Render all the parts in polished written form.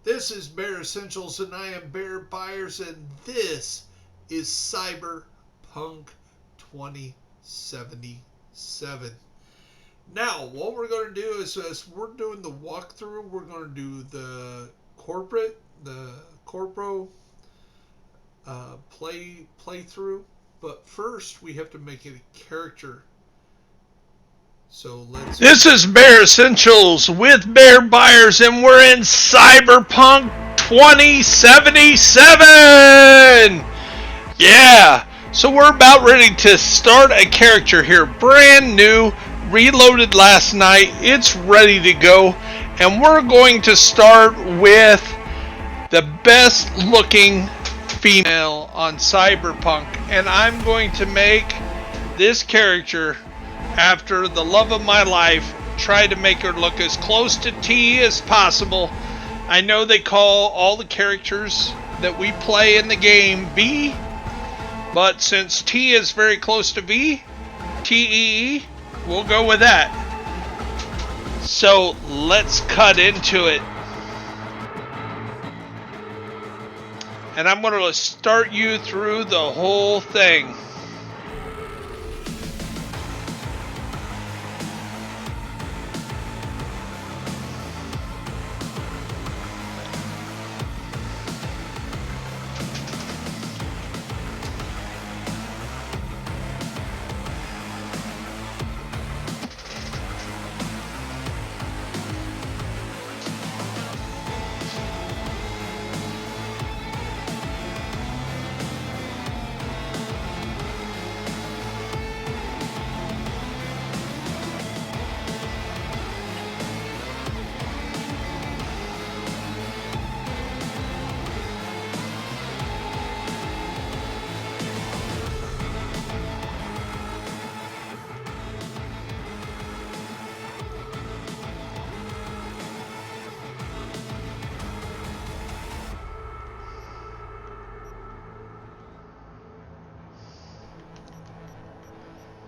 This is Bear Essentials, and I am Bear Byers, and this is CYBERPUNK 2077. Now, what we're going to do is, as we're doing the walkthrough, we're going to do the corpo playthrough. But first, we have to make it a character. So let's. This is Bear Essentials with Bear Byers, and we're in CYBERPUNK 2077! Yeah, so we're about ready to start a character here. Brand new, reloaded last night. It's ready to go. And we're going to start with the best looking female on CYBERPUNK. And I'm going to make this character after the love of my life, try to make her look as close to T as possible. I know they call all the characters that we play in the game V, but since T is very close to V, TEE, we'll go with that. So let's cut into it. And I'm going to start you through the whole thing.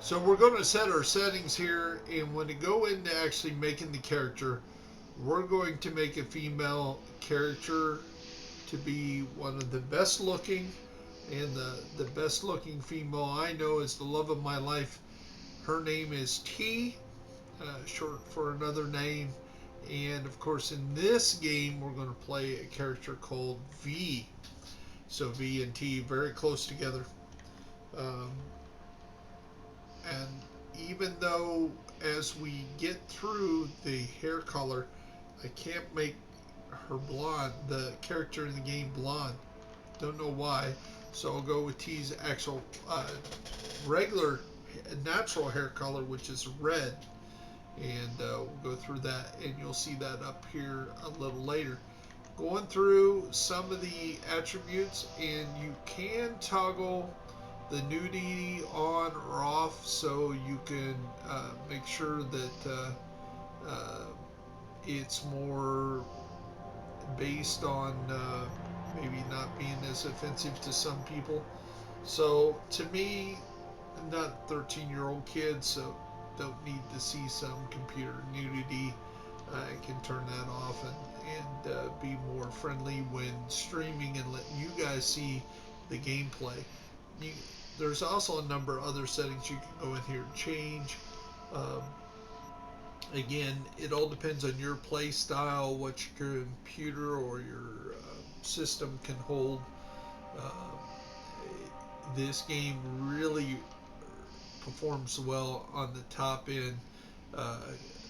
So we're going to set our settings here, and when we go into actually making the character, we're going to make a female character to be one of the best looking, and the best looking female I know is the love of my life. Her name is T, short for another name. And of course, in this game, we're going to play a character called V. So V and T very close together. Um, and even though as we get through the hair color, I can't make her blonde, the character in the game, blonde. Don't know why. So I'll go with T's actual regular natural hair color, which is red. And we'll go through that, and you'll see that up here a little later. Going through some of the attributes, and you can toggle the nudity on or off, so you can make sure that it's more based on maybe not being as offensive to some people. So to me, I'm not a 13-year-old kid, so don't need to see some computer nudity. I can turn that off and be more friendly when streaming and letting you guys see the gameplay. There's also a number of other settings you can go in here and change. Um, Again, it all depends on your play style, what your computer or your system can hold. Uh, this game really performs well on the top end uh,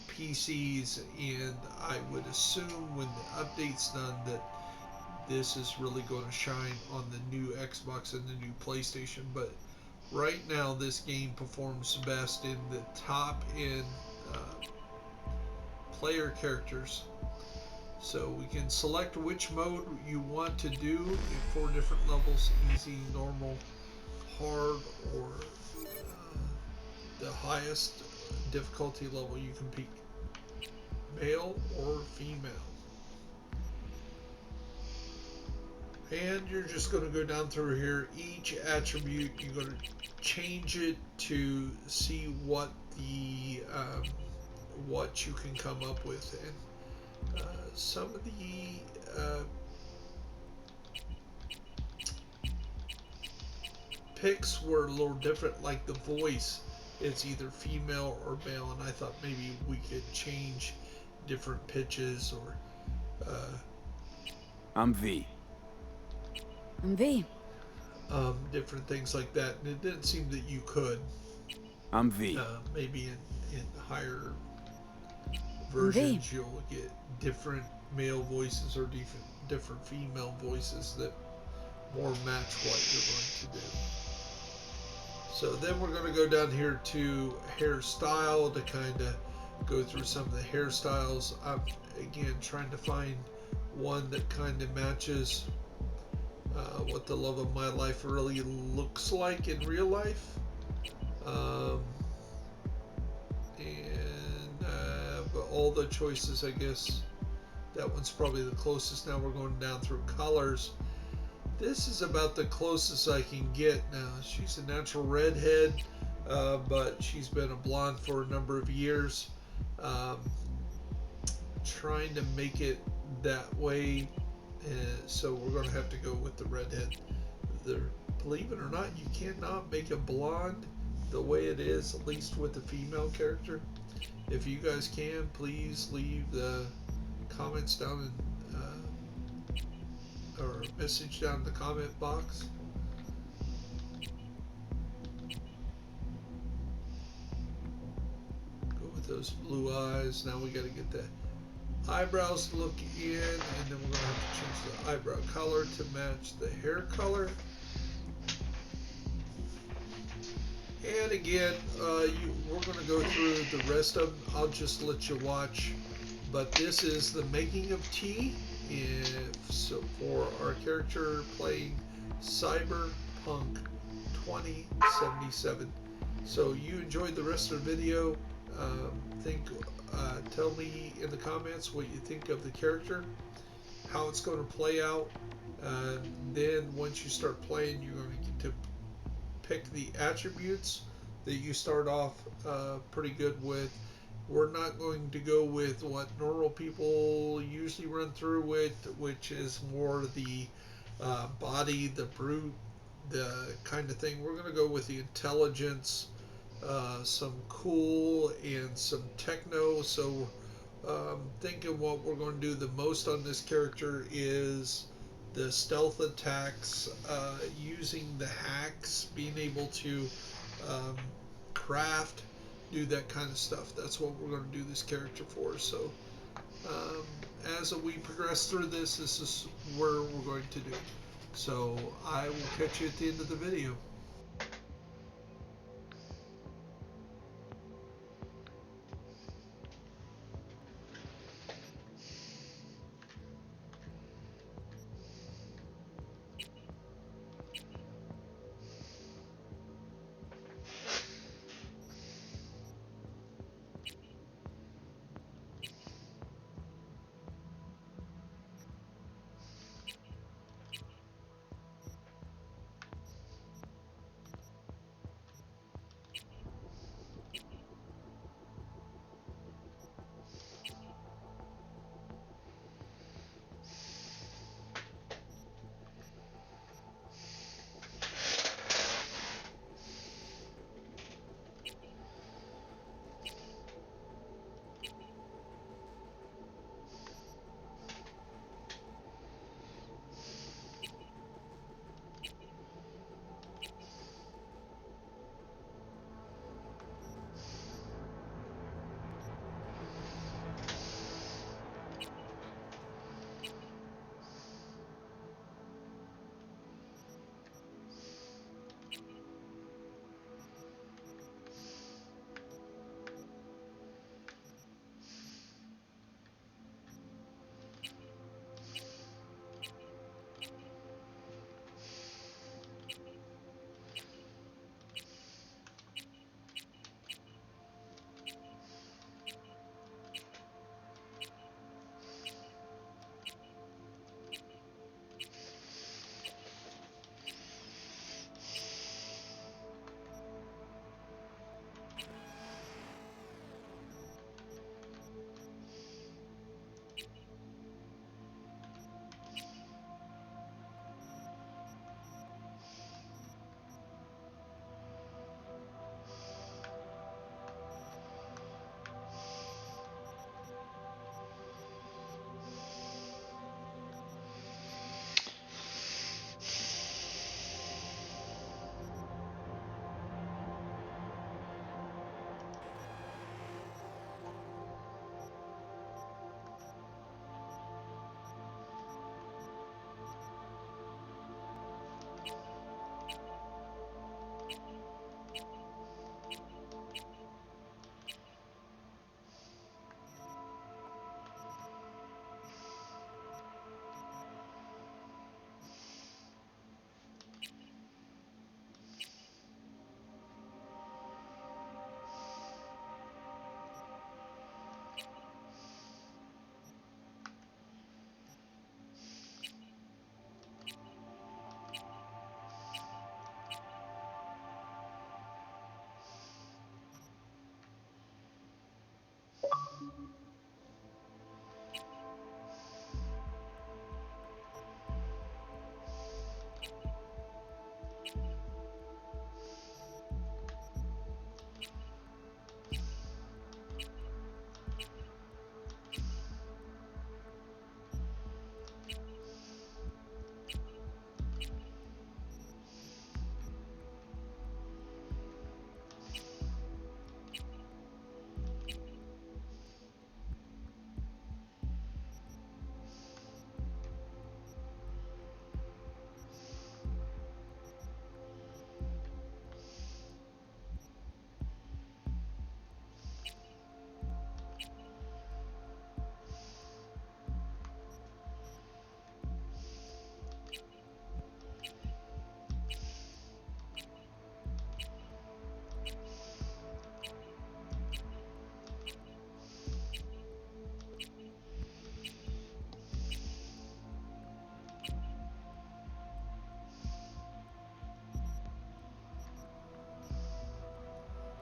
PCs, and I would assume when the update's done that this is really going to shine on the new Xbox and the new PlayStation. But right now, this game performs best in the top end player characters. So we can select which mode you want to do in 4 different levels: easy, normal, hard, or the highest difficulty level you can pick, male or female. And you're just going to go down through here. Each attribute, you're going to change it to see what the what you can come up with. And some of the picks were a little different, like the voice. It's either female or male, and I thought maybe we could change different pitches or I'm V. I'm V. different things like that. And it didn't seem that you could. I'm V. Maybe in higher I'm V. versions you'll get different male voices or different female voices that more match what you're going to do. So then we're going to go down here to hairstyle to kind of go through some of the hairstyles. I'm again trying to find one that kind of matches what the love of my life really looks like in real life. But all the choices, I guess that one's probably the closest. Now we're going down through colors. This is about the closest I can get now. She's a natural redhead, but she's been a blonde for a number of years. Trying to make it that way, so we're going to have to go with the redhead. Believe it or not, you cannot make a blonde the way it is, at least with the female character. If you guys can, please leave the comments down in or message down in the comment box. Go with those blue eyes. Now we got to get the eyebrows to look in, and then we're going to have to change the eyebrow color to match the hair color. And again, we're going to go through the rest of them. I'll just let you watch. But this is the making of tea. So for our character playing CYBERPUNK 2077. So you enjoyed the rest of the video. Tell me in the comments what you think of the character, how it's going to play out. Then once you start playing, you're going to get to pick the attributes that you start off pretty good with. We're not going to go with what normal people usually run through with, which is more the body, the brute, the kind of thing. We're going to go with the intelligence, some cool, and some techno. So thinking what we're going to do the most on this character is the stealth attacks, using the hacks, being able to craft, do that kind of stuff. That's what we're going to do this character for. So as we progress through this is where we're going to do. So I will catch you at the end of the video.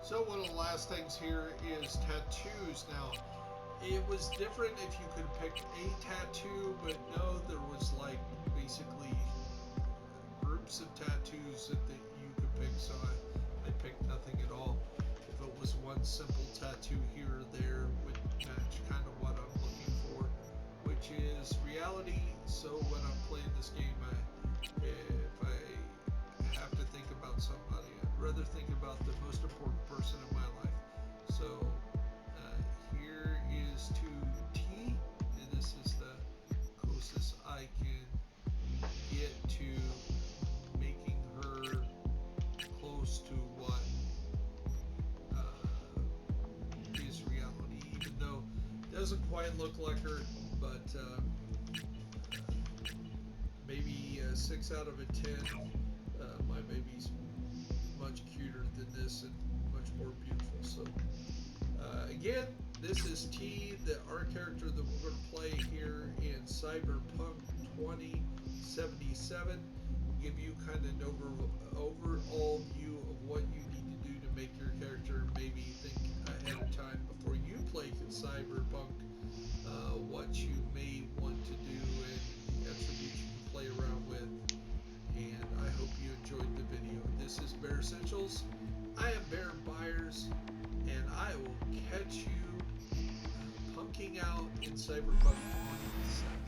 So one of the last things here is tattoos. Now, it was different if you could pick a tattoo, but no, there was like basically groups of tattoos that you could pick. So I picked nothing at all. If it was one simple tattoo here or there would match kind of what I'm looking for, which is reality. So when I'm playing this game, if I have to think about somebody, I'd rather think about the most important person in my life. So here is to T, and this is the closest I can get to making her close to what is reality, even though it doesn't quite look like her, but maybe 6 out of a 10. My baby's much cuter than this and much more beautiful. So again, this is T, our character that we're going to play here in Cyberpunk 2077. Give you kind of an overall view of what you need to do to make your character. Maybe think ahead of time before you play Cyberpunk what you may want to do and the attributes you can play around with. And I hope you enjoyed the video. This is Bear Essentials. I am Bear Byers, and I will catch you punking out in Cyberpunk 2077.